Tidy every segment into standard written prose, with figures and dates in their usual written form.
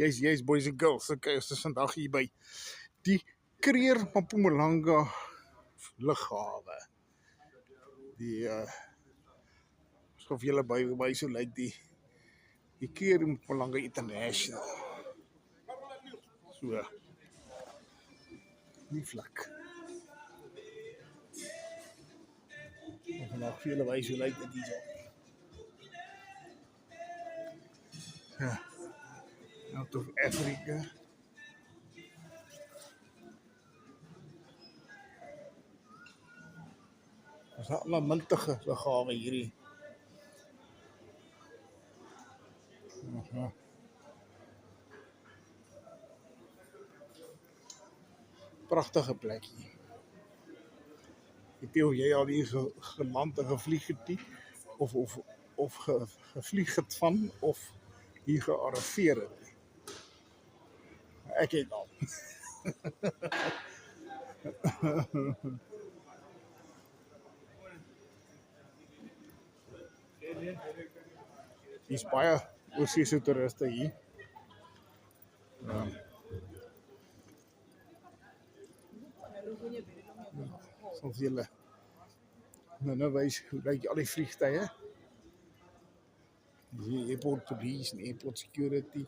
Jy's boys and girls. Okay, ons is vandag hier by die Kruger Mpumalanga lughawe. Die of julle by so lyk die Kruger Mpumalanga International. So die vlak. En vandag vir julle wys hoe lyk dit hier. Ja. Out of Africa. Ons het al 'n muntige lughawe hierdie. Pragtige plekkie. Ek weet of jy al hier geland en gevlieg het nie, of gevlieg het van, of hier gearriveer het nie. Ek het al. Hier's baie oorseese toeriste hier. Soms julle nou wys hoe lyk al die vliegtye. Die airport police en airport security.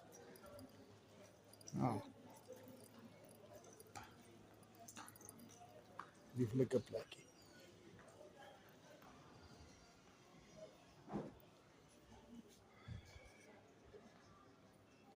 Lieflike plekkie.